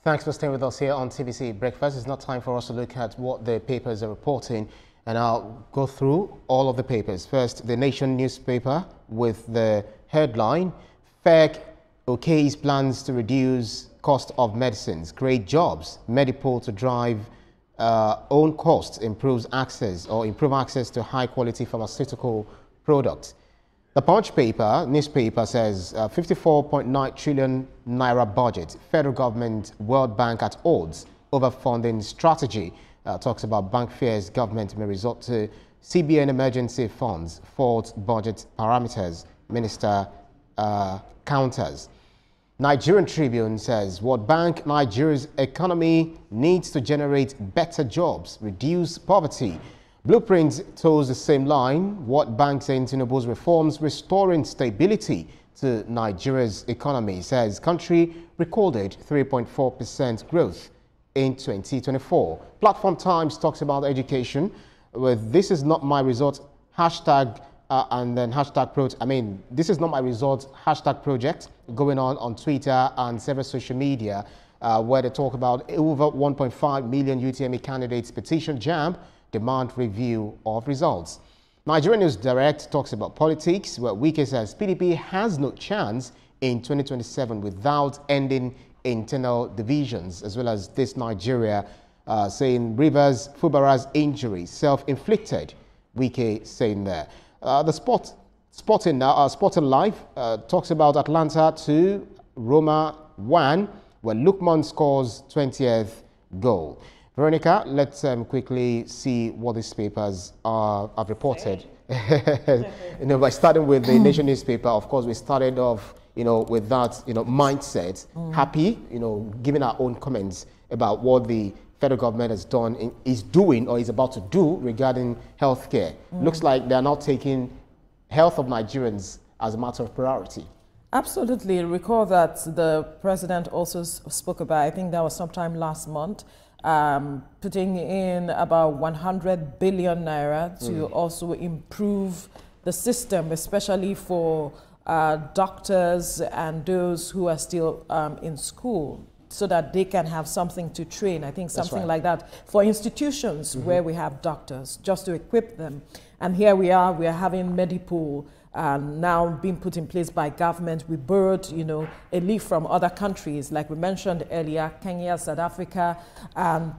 Thanks for staying with us here on TVC Breakfast. It's not time for us to look at what the papers are reporting, and I'll go through all of the papers. First, the Nation newspaper with the headline, FEC okays plans to reduce cost of medicines, create jobs, Medipol to drive own costs, improve access to high-quality pharmaceutical products. The Punch newspaper says 54.9 trillion naira budget, federal government, World Bank at odds over funding strategy. Talks about bank fears government may resort to CBN emergency funds, fault budget parameters, minister counters. Nigerian Tribune says World Bank, Nigeria's economy needs to generate better jobs, reduce poverty. Blueprint toes the same line. World Bank saying Tinubu's reforms restoring stability to Nigeria's economy. Says country recorded 3.4% growth in 2024. Platform Times talks about education with "This is not my result" hashtag and then hashtag this is not my result hashtag project going on Twitter and several social media where they talk about over 1.5 million UTME candidates petition JAMB demand review of results. Nigerian News Direct talks about politics where Wike says PDP has no chance in 2027 without ending internal divisions, as well as this Nigeria saying Rivers Fubara's injury self-inflicted. Wike saying there. The Sporting Life talks about Atlanta 2, Roma 1, where Lukman scores 20th goal. Veronica, let's quickly see what these papers have reported. By starting with the Nation newspaper, of course, we started off, with that, mindset, happy, giving our own comments about what the federal government has done, is doing, or is about to do regarding healthcare. Looks like they are now taking health of Nigerians as a matter of priority. Absolutely. Recall that the president also spoke about, I think that was sometime last month, putting in about 100 billion naira to also improve the system, especially for doctors and those who are still in school, so that they can have something to train. I think something like that for institutions where we have doctors, just to equip them. And here we are having Medipol now being put in place by government. We borrowed, a leaf from other countries, like we mentioned earlier, Kenya, South Africa, and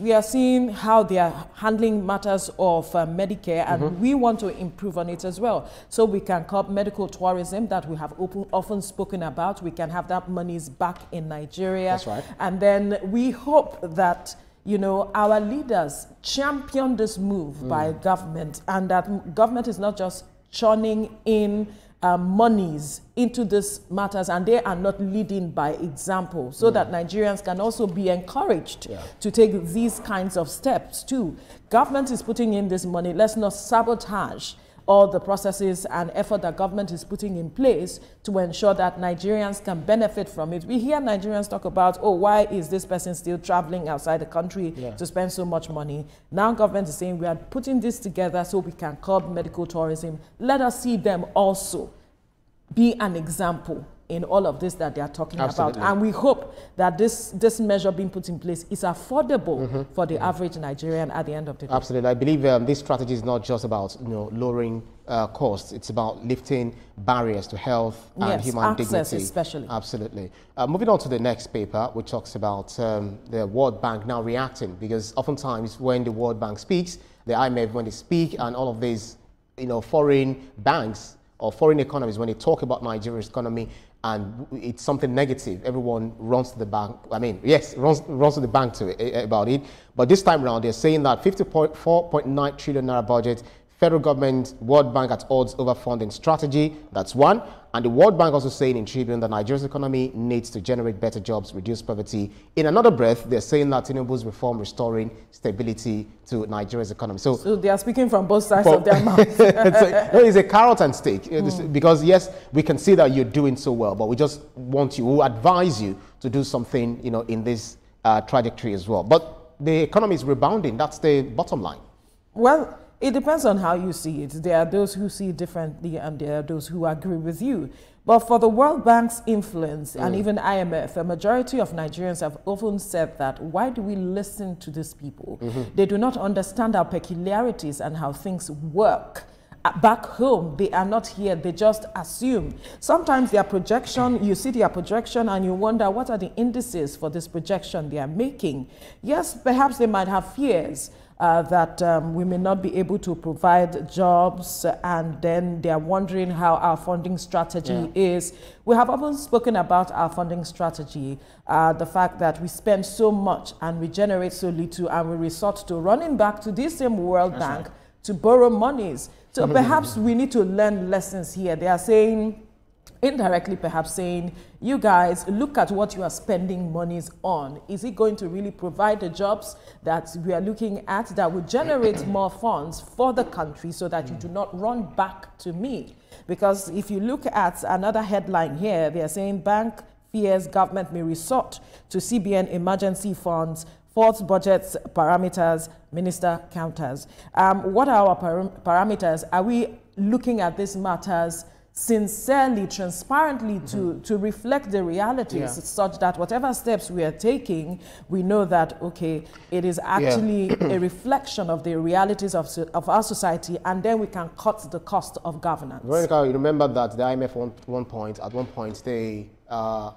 we are seeing how they are handling matters of Medicare, and we want to improve on it as well. So we can curb medical tourism that we have often spoken about. We can have that monies back in Nigeria. That's right. And then we hope that our leaders champion this move by government, and that government is not just churning in monies into these matters, and they are not leading by example, so that Nigerians can also be encouraged to take these kinds of steps too. Government is putting in this money. Let's not sabotage all the processes and effort that government is putting in place to ensure that Nigerians can benefit from it. We hear Nigerians talk about, oh, why is this person still traveling outside the country to spend so much money? Now government is saying we are putting this together so we can curb medical tourism. Let us see them also be an example in all of this that they are talking about. And we hope that this measure being put in place is affordable for the average Nigerian at the end of the day. Absolutely. I believe this strategy is not just about lowering costs. It's about lifting barriers to health and human dignity. Especially. Absolutely. Moving on to the next paper, which talks about the World Bank now reacting, because oftentimes when the World Bank speaks, the IMF, when they speak, and all of these foreign banks or foreign economies, when they talk about Nigeria's economy and it's something negative, everyone runs to the bank. Runs to the bank about it. But this time around, they're saying that 54.9 trillion naira budget, federal government, World Bank at odds over funding strategy. That's one. And the World Bank also saying in Tribune that Nigeria's economy needs to generate better jobs, reduce poverty. In another breath, they're saying that Tinubu's reform restoring stability to Nigeria's economy. So they are speaking from both sides of their mouth. It's a carrot and stick. Because yes, we can see that you're doing so well, but we just want you, we advise you to do something, in this trajectory as well. But the economy is rebounding. That's the bottom line. Well, it depends on how you see it. There are those who see it differently, and there are those who agree with you. But for the World Bank's influence and even IMF, a majority of Nigerians have often said that, why do we listen to these people? They do not understand our peculiarities and how things work. Back home, they are not here, they just assume. Sometimes their projection, you see their projection and you wonder, what are the indices for this projection they are making? Yes, perhaps they might have fears that we may not be able to provide jobs, and then they are wondering how our funding strategy is. We have often spoken about our funding strategy, the fact that we spend so much and we generate so little, and we resort to running back to this same World Bank to borrow monies. So perhaps we need to learn lessons here. They are saying, indirectly perhaps saying, you guys, look at what you are spending monies on. Is it going to really provide the jobs that we are looking at that will generate more funds for the country so that you do not run back to me? Because if you look at another headline here, they are saying bank fears government may resort to CBN emergency funds, fourth budget's parameters, minister counters. What are our parameters? Are we looking at these matters sincerely, transparently to reflect the realities such that whatever steps we are taking, we know that, okay, it is actually a reflection of the realities of our society, and then we can cut the cost of governance. Veronica, you remember that the IMF at one point, they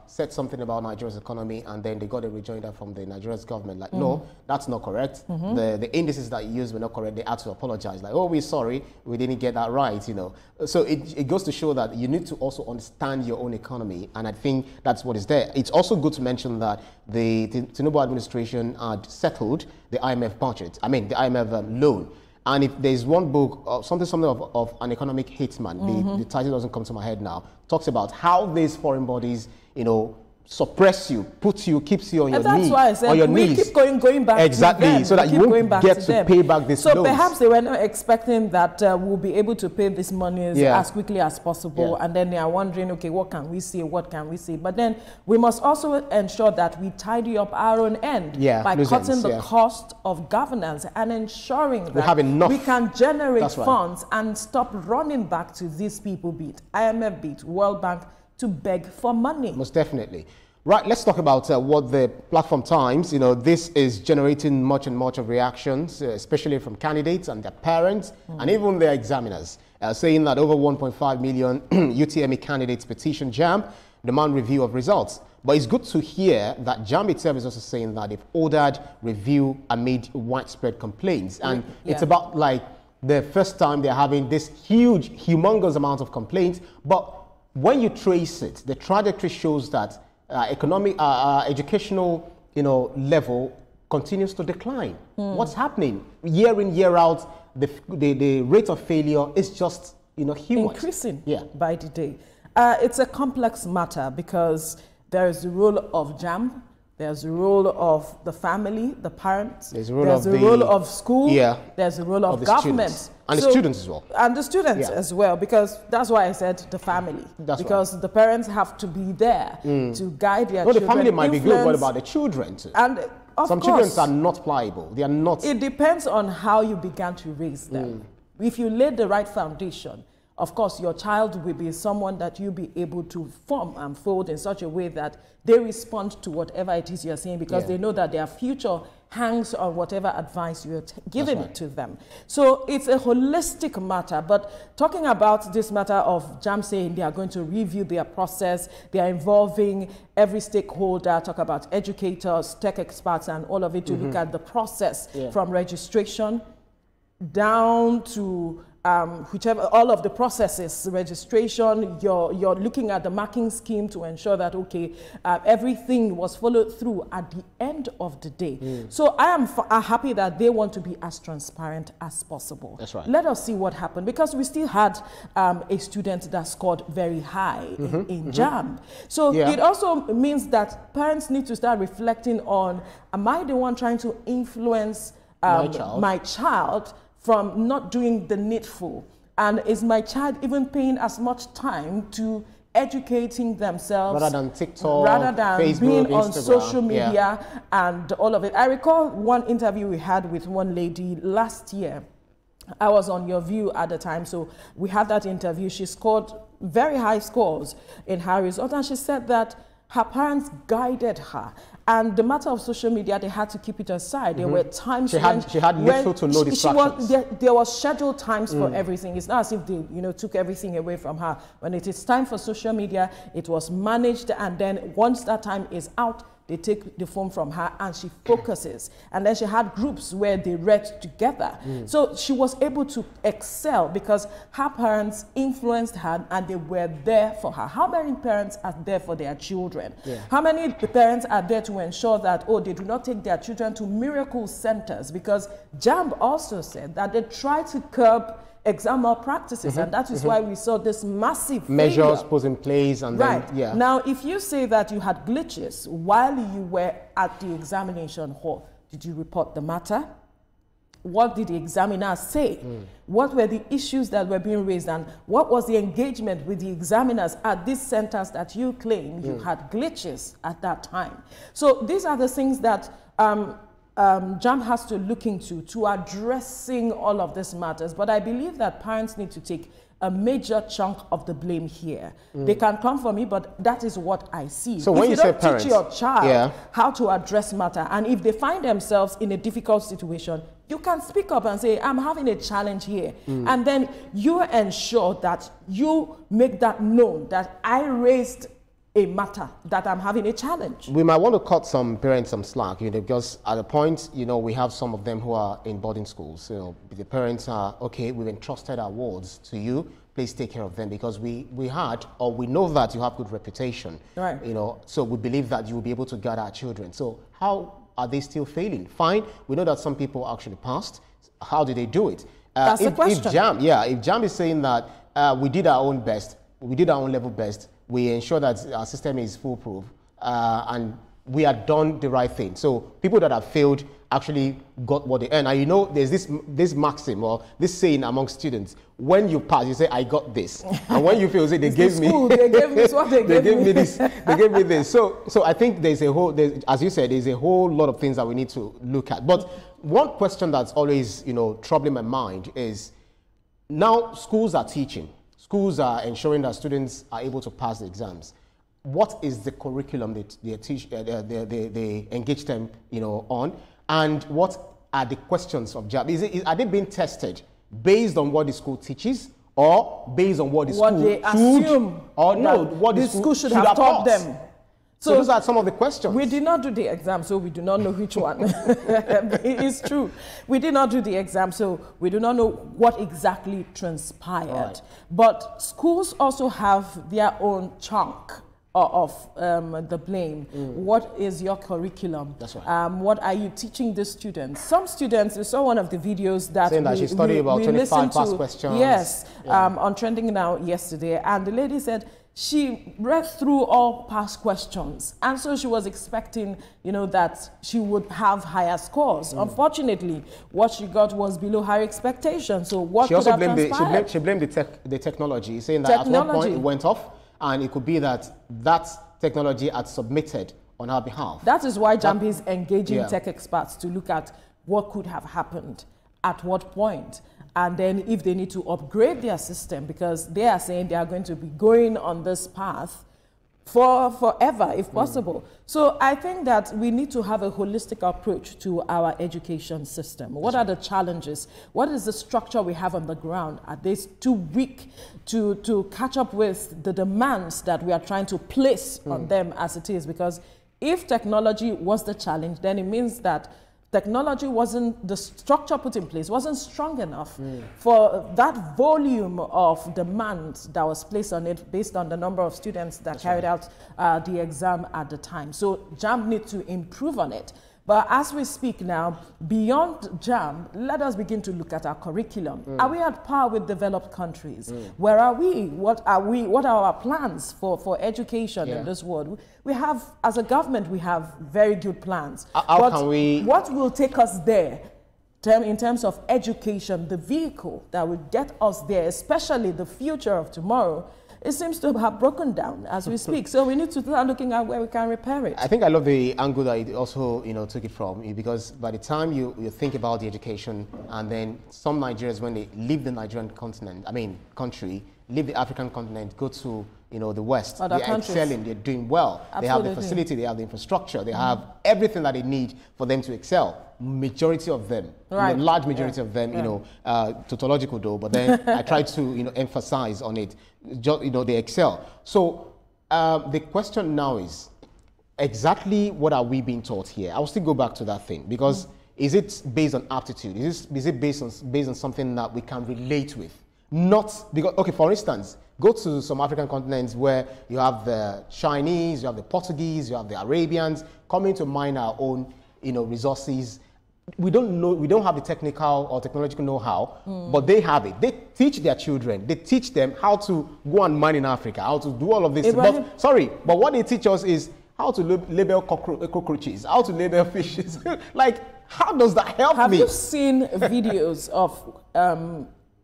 said something about Nigeria's economy, and then they got a rejoinder from the Nigeria's government, like, no, that's not correct. The indices that you used were not correct. They had to apologize, like, oh, we're sorry, we didn't get that right, you know. So it goes to show that you need to also understand your own economy, and I think that's what is there. It's also good to mention that the Tinubu administration had settled the IMF budget, the IMF loan. And if there's one book, something of an economic hitman, the title doesn't come to my head now, talks about how these foreign bodies, you know, suppress you, keeps you on your knees. And that's why I said we keep going back to them. So that you won't get to pay back this loans. So perhaps they were not expecting that we'll be able to pay this money as quickly as possible. And then they are wondering, okay, what can we see? What can we see? But then we must also ensure that we tidy up our own end by cutting the cost of governance and ensuring that we can generate funds and stop running back to these people, be it IMF, be it World Bank, to beg for money. Most definitely. Right, let's talk about what the Platform Times, you know, this is generating much and much of reactions, especially from candidates and their parents and even their examiners, saying that over 1.5 million UTME candidates petition JAMB, demand review of results. But it's good to hear that JAMB itself is also saying that they've ordered review amid widespread complaints. And it's about like the first time they're having this humongous amount of complaints. But when you trace it, the trajectory shows that educational, level continues to decline. What's happening? Year in, year out, the rate of failure is just, huge. Increasing by the day. It's a complex matter because there is the role of JAMB, there's the role of the family, the parents, there's the role of school, there's the role of government. Students. And the students as well. And the students as well, because that's why I said the family. Because the parents have to be there to guide their children. The family might be good, what about the children too? And some children are not pliable. They are not. It depends on how you began to raise them. If you laid the right foundation, of course, your child will be someone that you'll be able to form and fold in such a way that they respond to whatever it is you're saying, because they know that their future hangs on whatever advice you're giving to them. So it's a holistic matter. But talking about this matter of JAMB saying they are going to review their process, they are involving every stakeholder, talk about educators, tech experts, and all of it to look at the process from registration down to all of the processes, registration, you're looking at the marking scheme to ensure that, everything was followed through at the end of the day. So I am happy that they want to be as transparent as possible. That's right. Let us see what happened, because we still had a student that scored very high in JAMB. So it also means that parents need to start reflecting on, am I the one trying to influence my child from not doing the needful? And is my child even paying as much time to educating themselves rather than TikTok, rather than Facebook, being Instagram, on social media and all of it? I recall one interview we had with one lady last year. I was on Your View at the time, so we had that interview. She scored very high scores in her result, and she said that her parents guided her. And the matter of social media, they had to keep it aside. There were times she had little to no distractions. There was scheduled times for everything. It's not as if they, took everything away from her. When it is time for social media, it was managed, and then once that time is out, they take the phone from her and she focuses. And then she had groups where they read together. So she was able to excel because her parents influenced her and they were there for her. How many parents are there for their children? How many parents are there to ensure that, they do not take their children to miracle centers? Because JAMB also said that they try to curb exam malpractices, and that is why we saw this massive measures put in place. And then, now, if you say that you had glitches while you were at the examination hall, did you report the matter? What did the examiner say? What were the issues that were being raised, and what was the engagement with the examiners at these centers that you claim you had glitches at that time? So these are the things that JAMB has to look into addressing all of these matters. But I believe that parents need to take a major chunk of the blame here. They can come for me, but that is what I see. So when you say parents, teach your child how to address matter, and if they find themselves in a difficult situation, you can speak up and say, I'm having a challenge here. And then you ensure that you make that known, that I raised a matter, that I'm having a challenge. We might want to cut some parents some slack, because at a point, we have some of them who are in boarding schools. So the parents are, okay, we've entrusted our wards to you, please take care of them, because we know that you have good reputation. Right. So we believe that you will be able to guide our children. So how are they still failing? Fine, we know that some people actually passed. How did they do it? That's the question. If JAMB is saying that we did our own best, we did our own level best, we ensure that our system is foolproof, and we have done the right thing. So people that have failed actually got what they earned. And there's this maxim or this saying among students: when you pass, you say, I got this. And when you fail, you say, they gave me what they gave me this. They gave me this. So I think as you said, there's a whole lot of things that we need to look at. But one question that's always, troubling my mind is, now schools are teaching. Schools are ensuring that students are able to pass the exams. What is the curriculum they engage them, on? And what are the questions of JAMB? Are they being tested based on what the school teaches, or based on what the school they assume, or no, what the school should have taught them? So those are some of the questions. We did not do the exam, so we do not know which one. It is true. We did not do the exam, so we do not know what exactly transpired. Right. But schools also have their own chunk of the blame. What is your curriculum? That's right. What are you teaching the students? Some students, we saw one of the videos that saying that she studied about 25 past questions. Yes, on Trending Now yesterday, and the lady said she read through all past questions, and so she was expecting, that she would have higher scores. Unfortunately, what she got was below her expectation. So what she also blamed the technology, saying that at one point it went off, and it could be that technology had submitted on her behalf. That is why JAMB is engaging tech experts to look at what could have happened, at what point, and then if they need to upgrade their system, because they are saying they are going to be going on this path for forever, if possible. So I think that we need to have a holistic approach to our education system. What are the challenges? What is the structure we have on the ground? Are they too weak to catch up with the demands that we are trying to place on them as it is? Because if technology was the challenge, then it means that technology the structure put in place wasn't strong enough for that volume of demand that was placed on it based on the number of students that carried out the exam at the time. So JAMB needs to improve on it. But as we speak now, beyond JAMB, let us begin to look at our curriculum. Are we at par with developed countries? Where are we? What are our plans for education in this world? We have, as a government, we have very good plans. What will take us there in terms of education, the vehicle that will get us there, especially the future of tomorrow, it seems to have broken down as we speak. So we need to start looking at where we can repair it. I think I love the angle that you also took it from, because by the time you think about the education, and then some Nigerians, when they leave the Nigerian country, leave the African continent, go to the West. Other they're countries. excelling, they're doing well. Absolutely. They have the facility, they have the infrastructure, they have everything that they need for them to excel. Majority of them, right. Large majority of them, tautological though, but then I try to emphasize on it. They excel. So the question now is, exactly what are we being taught here? I will still go back to that thing, because is it based on aptitude? Is it based on something that we can relate with? Not because, okay, for instance, go to some African continents where you have the Chinese, you have the Portuguese, you have the Arabians coming to mine our own, resources. We don't have the technical or technological know-how, but they have it. They teach their children. They teach them how to go and mine in Africa, how to do all of this. But what they teach us is how to label cockroaches, how to label fishes. Like, how does that help me? Have you seen videos of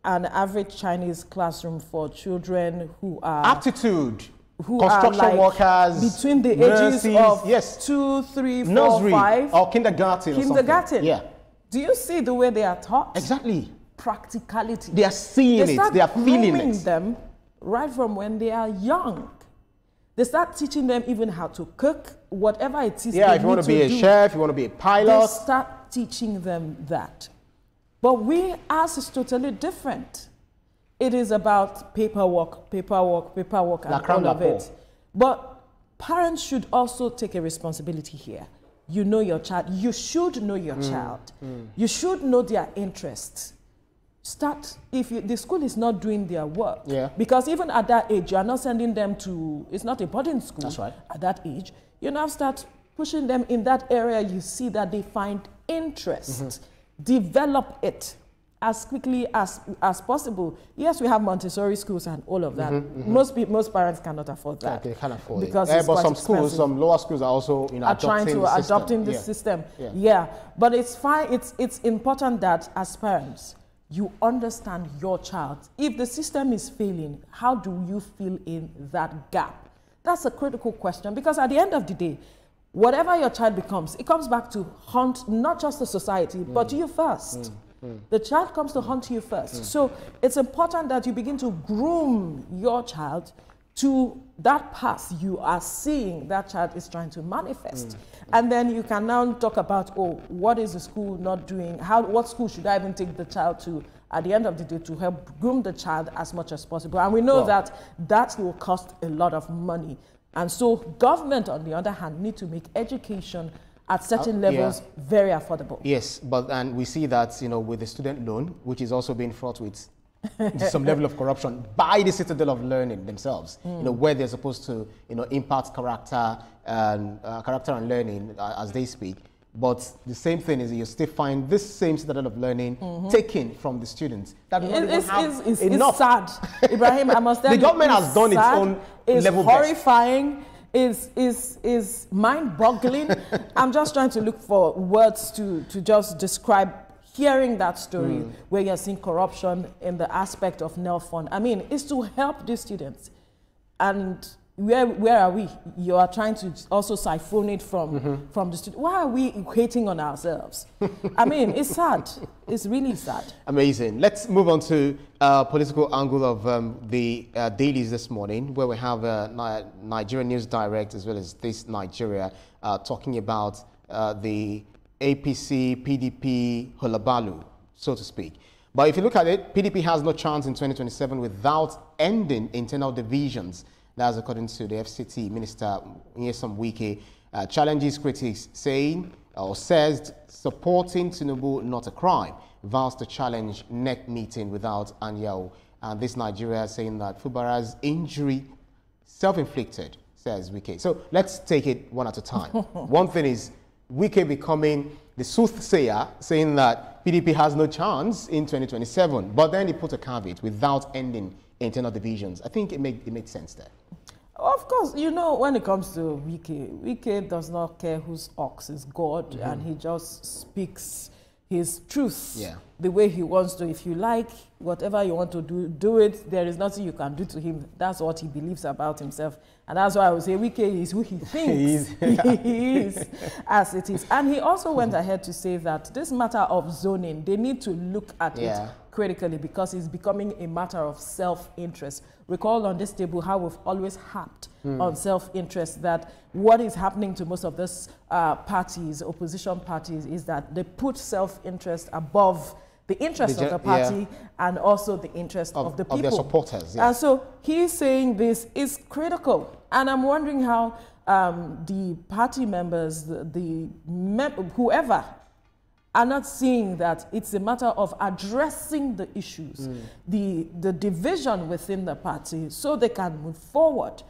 an average Chinese classroom for children who are aptitude, construction workers, between the nurses, ages of yes, 2, 3, 4, nursery, 5, or kindergarten? Kindergarten. Yeah. Do you see the way they are taught? Exactly. Practicality. They are seeing it. They are feeling it. Them right from when they are young. They start teaching them even how to cook, whatever it is. Yeah, if you want to be a chef, you want to be a pilot. They start teaching them that. But ours is totally different. It is about paperwork, and all of it. But parents should also take a responsibility here. You know your child. You should know your child. You should know their interests. Start, if the school is not doing their work. Yeah. Because even at that age, you are not sending them to, it's not a boarding school. That's right. At that age, you now start pushing them in that area you see that they find interest. Develop it as quickly as possible. Yes, we have Montessori schools and all of that. Most parents cannot afford that. Yeah, they can't afford because it. But some schools, some lower schools are also adopting the system. Yeah, but it's fine. It's important that as parents, you understand your child. If the system is failing, how do you fill in that gap? That's a critical question, because at the end of the day, whatever your child becomes, it comes back to haunt not just the society, but you first. The child comes to haunt you first. So it's important that you begin to groom your child to that path you are seeing that child is trying to manifest. And then you can now talk about, what is the school not doing? What school should I even take the child to at the end of the day to help groom the child as much as possible? And we know that will cost a lot of money. And so government, on the other hand, need to make education at certain levels very affordable. Yes, and we see that, with the student loan, which is also being fraught with some level of corruption by the Citadel of Learning themselves, where they're supposed to, impart character and learning as they speak. But the same thing is you still find this same Citadel of Learning taken from the students. That it's enough. Sad. Ibrahim, I must tell you, the government has done its own level best. It's horrifying. Is mind-boggling. I'm just trying to look for words to just describe hearing that story where you're seeing corruption in the aspect of NEL Fund. I mean, it's to help these students. And where are we? You are trying to also siphon it from the students. Why are we hating on ourselves? I mean, it's sad. It's really sad. Amazing. Let's move on to political angle of the dailies this morning, where we have Nigerian News Direct as well as This Nigeria talking about the APC, PDP, hulabalu, so to speak. But if you look at it, PDP has no chance in 2027 without ending internal divisions. That's according to the FCT Minister Nyesom Wike. Challenges critics says supporting Tinubu not a crime. Vows to challenge NEC meeting without Anyao. And This Nigeria saying that Fubara's injury self-inflicted, says Wike. So let's take it one at a time. One thing is Wike becoming the soothsayer, saying that PDP has no chance in 2027. But then he put a caveat without ending internal divisions. I think it makes sense there. Of course, when it comes to Wike does not care whose ox is God, and he just speaks his truth the way he wants to. If you like whatever you want to do it. There is nothing you can do to him. That's what he believes about himself. And that's why I would say Wike is who he thinks he is, as it is. And he also went ahead to say that this matter of zoning, they need to look at it critically because it's becoming a matter of self-interest. Recall on this table how we've always harped on self-interest, that what is happening to most of these parties, opposition parties, is that they put self-interest above the interest of the party and also the interest of the people. Of their supporters. Yeah. And so he's saying this is critical. And I'm wondering how the party members, whoever, are not seeing that it's a matter of addressing the issues, the division within the party, so they can move forward.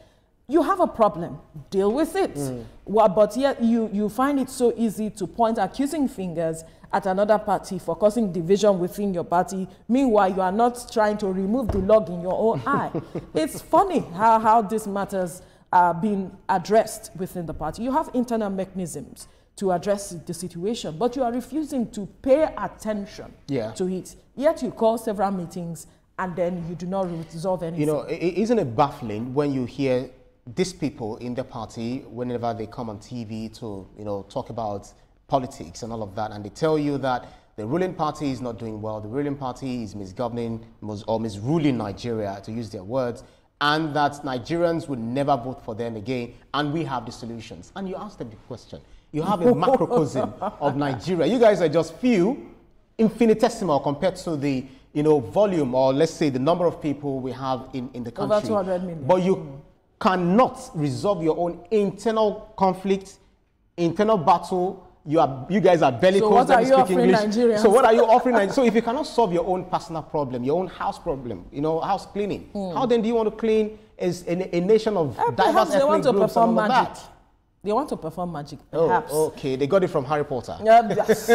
You have a problem, deal with it. Well, but yet you find it so easy to point accusing fingers at another party for causing division within your party. Meanwhile, you are not trying to remove the log in your own eye. It's funny how these matters are being addressed within the party. You have internal mechanisms to address the situation, but you are refusing to pay attention to it. Yet you call several meetings and then you do not resolve anything. You know, isn't it baffling when you hear these people in the party, whenever they come on TV to, you know, talk about politics and all of that, and they tell you that the ruling party is not doing well, the ruling party is misgoverning or misruling Nigeria, to use their words, and that Nigerians would never vote for them again, and we have the solutions. And you ask them the question. You have a macrocosm of Nigeria. You guys are just few, infinitesimal compared to the, you know, volume, or let's say the number of people we have in the country. Over 200 million. But you cannot resolve your own internal conflict, internal battle. You guys are bellicose. So what are you offering Nigerians? So what are you offering Nigerians? So if you cannot solve your own personal problem, your own house problem, you know, house cleaning, how then do you want to clean as a nation of diverse ethnic groups and all of that? They want to perform magic, perhaps. Oh, okay. They got it from Harry Potter. Yes.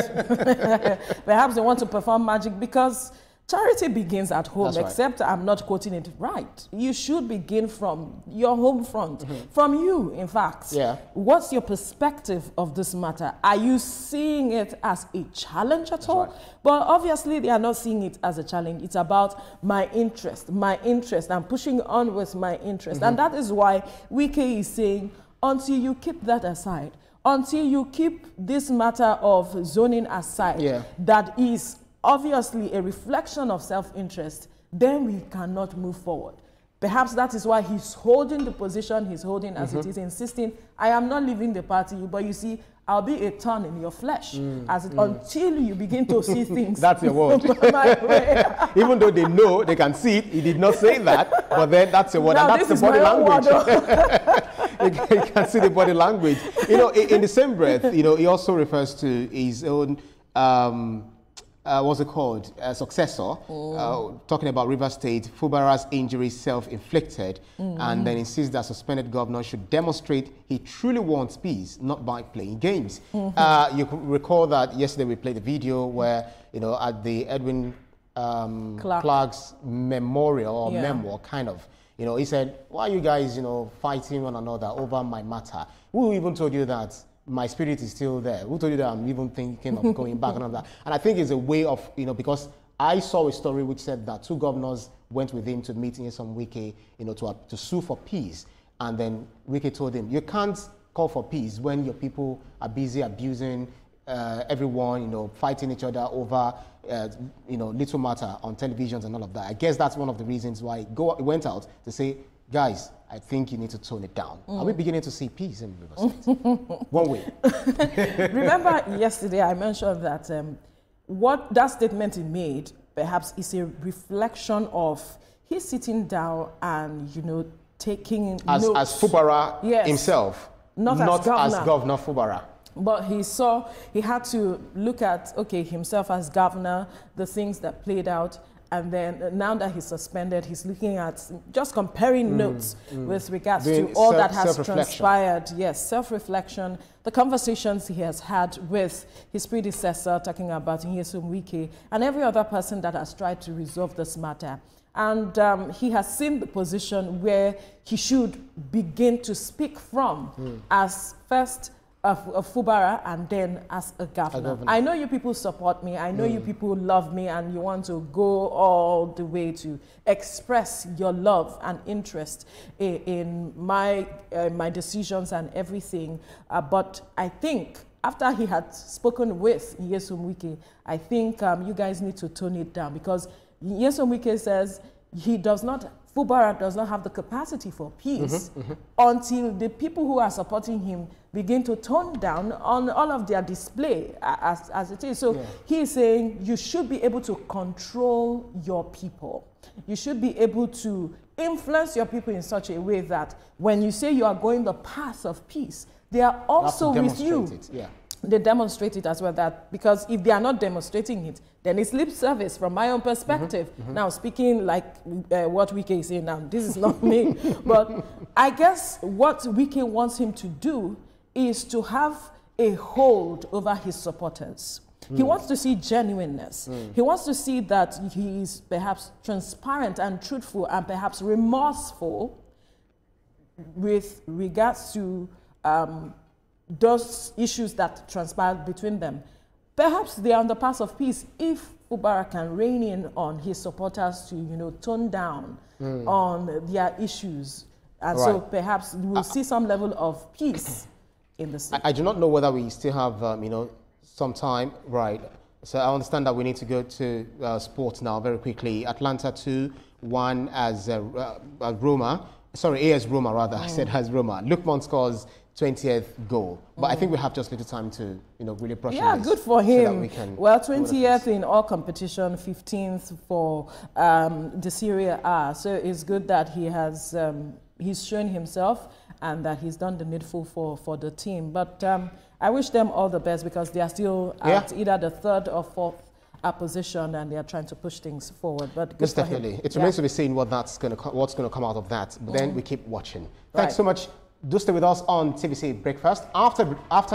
Perhaps they want to perform magic because charity begins at home. That's except right. I'm not quoting it right. You should begin from your home front, from you, in fact. Yeah. What's your perspective of this matter? Are you seeing it as a challenge at all? Right. But obviously, they are not seeing it as a challenge. It's about my interest. I'm pushing on with my interest. And that is why Wike is saying, until you keep that aside, until you keep this matter of zoning aside, that is obviously a reflection of self-interest, then we cannot move forward. Perhaps that is why he's holding the position he's holding as it is, insisting, I am not leaving the party, but you see, I'll be a thorn in your flesh until you begin to see things. That's your word. Even though they know, they can see it, he did not say that, but then that's your word, and that's the body language. You can see the body language. You know, in the same breath, you know, he also refers to his own what's it called? Successor, talking about River State, Fubara's injury self-inflicted, and then insists that suspended governor should demonstrate he truly wants peace, not by playing games. You could recall that yesterday we played a video where, you know, at the Edwin Clark's memorial or memoir, kind of, you know, he said, why are you guys, you know, fighting one another over my matter? Who even told you that my spirit is still there? Who told you that I'm even thinking of going back and all that? And I think it's a way of, you know, because I saw a story which said that 2 governors went with him to meet Nyesom Wike, you know, to sue for peace. And then Wike told him, you can't call for peace when your people are busy abusing everyone, you know, fighting each other over, you know, little matter on televisions and all of that. I guess that's one of the reasons why he went out to say, guys, I think you need to tone it down. Are we beginning to see peace in River State? One way. Remember yesterday I mentioned that what that statement he made perhaps is a reflection of he's sitting down and, you know, taking notes. As Fubara himself, not as Governor Fubara. But he had to look at, okay, himself as governor, the things that played out. And then now that he's suspended, he's looking at just comparing notes with regards to all that has transpired. Yes, self-reflection, the conversations he has had with his predecessor, talking about Nyesom Wike, and every other person that has tried to resolve this matter. And he has seen the position where he should begin to speak from as first of Fubara and then as a governor. I know you people support me. I know you people love me and you want to go all the way to express your love and interest in my decisions and everything. But I think after he had spoken with Nyesom Wike, I think you guys need to tone it down, because Nyesom Wike says Fubara does not have the capacity for peace until the people who are supporting him begin to tone down on all of their display as it is. So he is saying you should be able to control your people. You should be able to influence your people in such a way that when you say you are going the path of peace, they are also with you. They demonstrate it as well, that because if they are not demonstrating it, then it's lip service from my own perspective. Now, speaking like what Wike is saying now, this is not me, but I guess what Wike wants him to do is to have a hold over his supporters. He wants to see genuineness. He wants to see that he is perhaps transparent and truthful and perhaps remorseful with regards to those issues that transpired between them. Perhaps they are on the path of peace if Fubara can rein in on his supporters to, you know, tone down on their issues. And so perhaps we'll see some level of peace in the state. I do not know whether we still have, you know, some time. So I understand that we need to go to sports now very quickly. Atlanta 2-1 as Roma. Sorry, AS Roma rather. I said as Roma. Lukman scores 20th goal. But I think we have just little time to, you know, really brush on this. Good for him. So well, 20th in all competition, 15th for the Serie A. So it's good that he has he's shown himself and that he's done the needful for the team. But I wish them all the best because they are still at either the 3rd or 4th position and they are trying to push things forward. But yes, definitely. It remains to be seen what's going to come out of that. But then we keep watching. Thanks so much. Do stay with us on TVC Breakfast. After